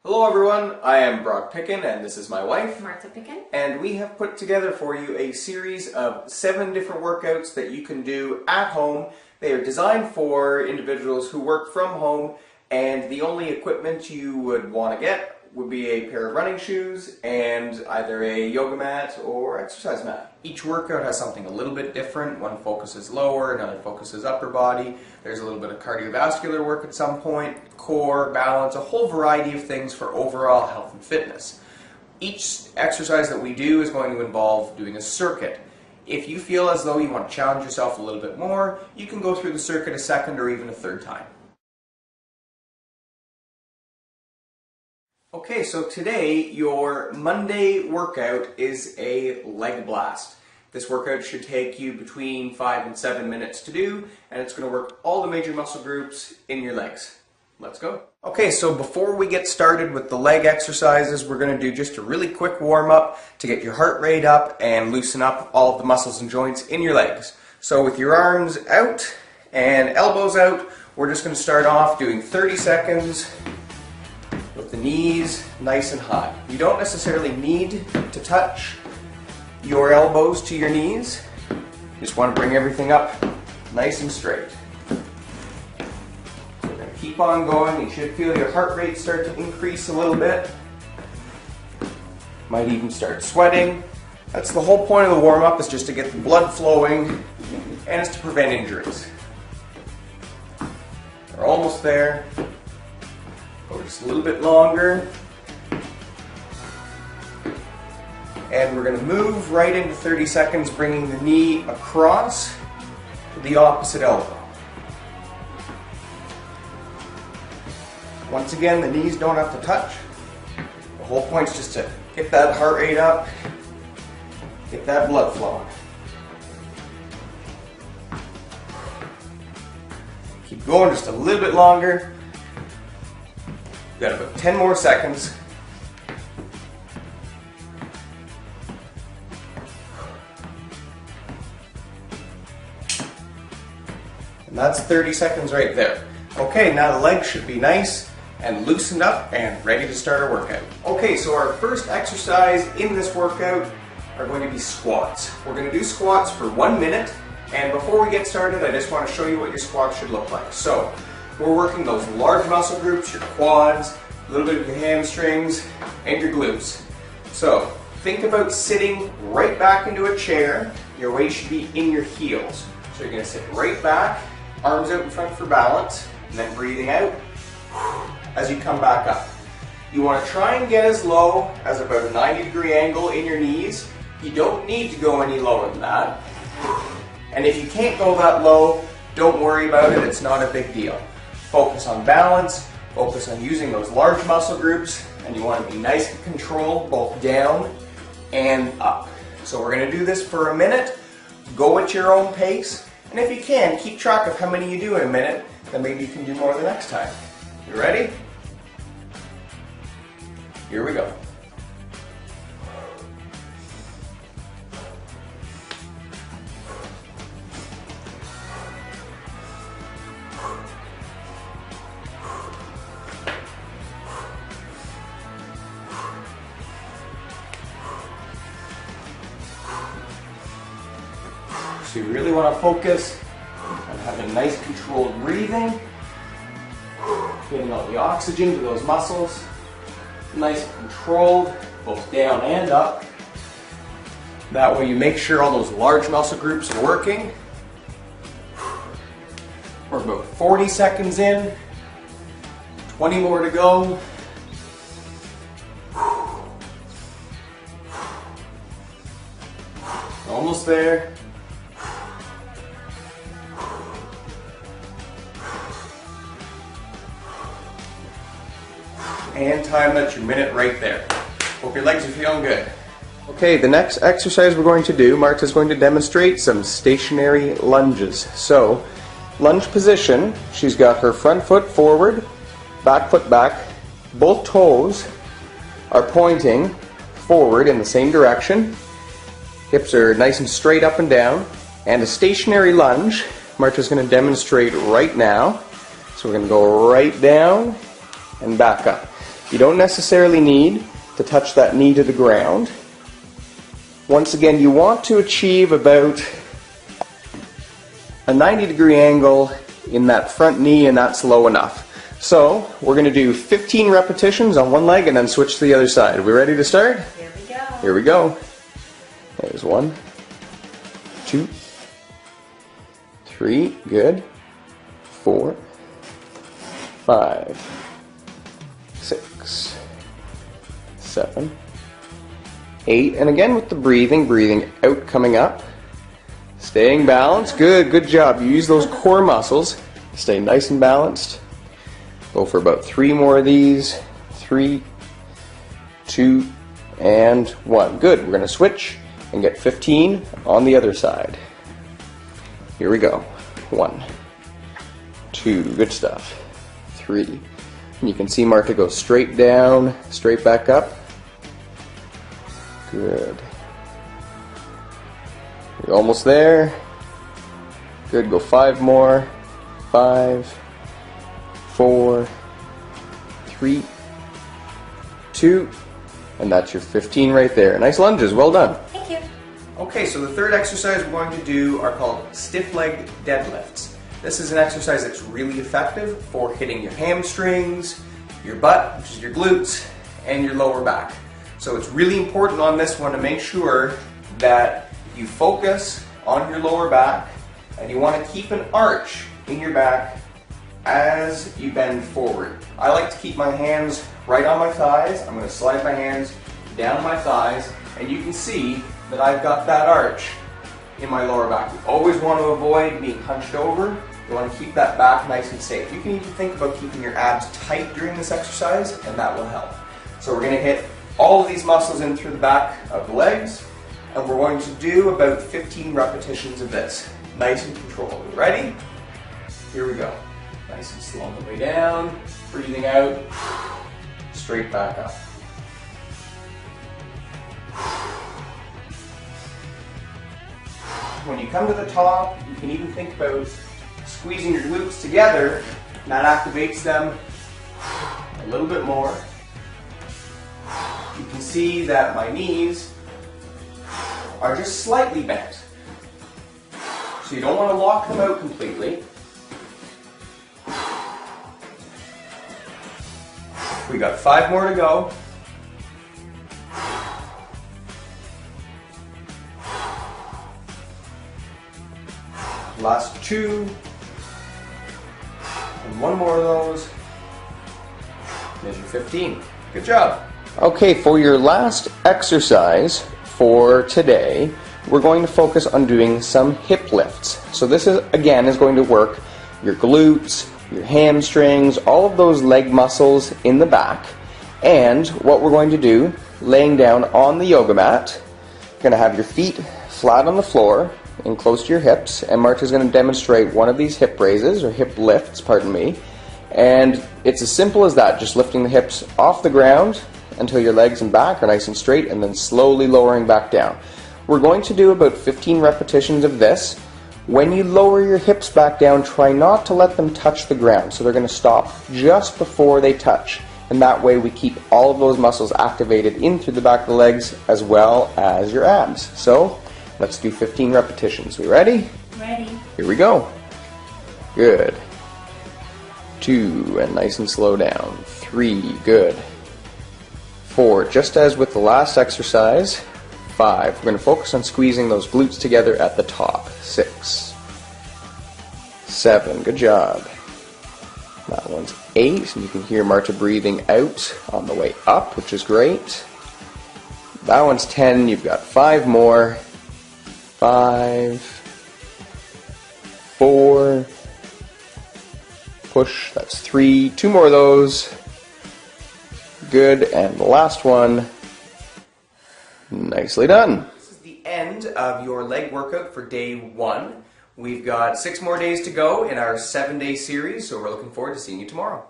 Hello everyone, I am Brock Pickin and this is my wife, Martha Pickin. and we have put together for you a series of 7 different workouts that you can do at home. They are designed for individuals who work from home, and the only equipment you would want to get would be a pair of running shoes and either a yoga mat or exercise mat. Each workout has something a little bit different. One focuses lower, another focuses upper body. There's a little bit of cardiovascular work at some point, core, balance, a whole variety of things for overall health and fitness. Each exercise that we do is going to involve doing a circuit. If you feel as though you want to challenge yourself a little bit more, you can go through the circuit a second or even a third time. Okay, so today your Monday workout is a leg blast. This workout should take you between 5 and 7 minutes to do, and it's going to work all the major muscle groups in your legs. Let's go. Okay, so before we get started with the leg exercises, we're going to do just a really quick warm-up to get your heart rate up and loosen up all of the muscles and joints in your legs. So with your arms out and elbows out, we're just going to start off doing 30 seconds with the knees nice and high. You don't necessarily need to touch your elbows to your knees. You just want to bring everything up nice and straight. So we're going to keep on going. You should feel your heart rate start to increase a little bit. Might even start sweating. That's the whole point of the warm-up, is just to get the blood flowing and it's to prevent injuries. We're almost there. Go just a little bit longer. And we're going to move right into 30 seconds, bringing the knee across to the opposite elbow. Once again, the knees don't have to touch. The whole point is just to get that heart rate up, get that blood flowing. Keep going just a little bit longer. We've got about 10 more seconds. And that's 30 seconds right there. Okay, now the legs should be nice and loosened up and ready to start our workout. Okay, so our first exercise in this workout are going to be squats. We're going to do squats for 1 minute, and before we get started, I just want to show you what your squats should look like. So, we're working those large muscle groups, your quads, a little bit of your hamstrings, and your glutes. So, think about sitting right back into a chair. Your weight should be in your heels. So you're going to sit right back, arms out in front for balance, and then breathing out as you come back up. You want to try and get as low as about a 90-degree angle in your knees. You don't need to go any lower than that. And if you can't go that low, don't worry about it, it's not a big deal. Focus on balance, focus on using those large muscle groups, and you want to be nice and controlled both down and up. So we're going to do this for a minute. Go at your own pace, and if you can, keep track of how many you do in a minute, then maybe you can do more the next time. You ready? Here we go. So you really want to focus on having nice controlled breathing, getting all the oxygen to those muscles, nice and controlled, both down and up. That way you make sure all those large muscle groups are working. We're about 40 seconds in, 20 more to go. Almost there. And time that's your minute right there. Hope your legs are feeling good. Okay, the next exercise we're going to do, Marta's going to demonstrate some stationary lunges. So, lunge position, she's got her front foot forward, back foot back, both toes are pointing forward in the same direction. Hips are nice and straight up and down. And a stationary lunge, Marta's going to demonstrate right now. So we're going to go right down and back up. You don't necessarily need to touch that knee to the ground. Once again, you want to achieve about a 90-degree angle in that front knee, and that's low enough. So we're going to do 15 repetitions on one leg and then switch to the other side. We ready to start? Here we go. Here we go. There's 1, 2, 3, good, 4, 5, 6, 7, 8, and again with the breathing out, coming up, staying balanced, good job. You use those core muscles, stay nice and balanced. Go for about 3 more of these, 3, 2, and 1. Good, we're going to switch and get 15 on the other side. Here we go. 1, 2, good stuff. 3, and you can see Martha go straight down, straight back up. Good. You're almost there. Good, go 5 more. 5, 4, 3, 2, and that's your 15 right there. Nice lunges, well done. Thank you. Okay, so the third exercise we're going to do are called stiff leg deadlifts. This is an exercise that's really effective for hitting your hamstrings, your butt, which is your glutes, and your lower back. So it's really important on this one to make sure that you focus on your lower back, and you want to keep an arch in your back as you bend forward. I like to keep my hands right on my thighs. I'm going to slide my hands down my thighs, and you can see that I've got that arch in my lower back. You always want to avoid being hunched over. You want to keep that back nice and safe. You can even think about keeping your abs tight during this exercise, and that will help. So we're going to hit all of these muscles in through the back of the legs, and we're going to do about 15 repetitions of this. Nice and controlled. Ready? Here we go. Nice and slow on the way down, breathing out, straight back up. When you come to the top, you can even think about squeezing your glutes together, and that activates them a little bit more. You can see that my knees are just slightly bent. So you don't want to lock them out completely. We got 5 more to go. Last 2. And 1 more of those. There's your 15. Good job. Okay, for your last exercise for today, we're going to focus on doing some hip lifts. So this is, again, is going to work your glutes, your hamstrings, all of those leg muscles in the back. And what we're going to do, laying down on the yoga mat, you're going to have your feet flat on the floor and close to your hips, and Marta's going to demonstrate one of these hip raises, or hip lifts, pardon me. And it's as simple as that, just lifting the hips off the ground until your legs and back are nice and straight, and then slowly lowering back down. We're going to do about 15 repetitions of this. When you lower your hips back down, try not to let them touch the ground. So they're going to stop just before they touch. And that way we keep all of those muscles activated in through the back of the legs as well as your abs. So let's do 15 repetitions. We ready? Ready. Here we go. Good. 2, and nice and slow down. 3, good. 4, just as with the last exercise. 5, we're going to focus on squeezing those glutes together at the top. 6, 7, good job. That one's 8, and you can hear Marta breathing out on the way up, which is great. That one's 10, you've got 5 more. 5, 4, push, that's 3, 2 more of those. Good, and the last one. Nicely done. This is the end of your leg workout for day 1. We've got 6 more days to go in our 7-day series, so we're looking forward to seeing you tomorrow.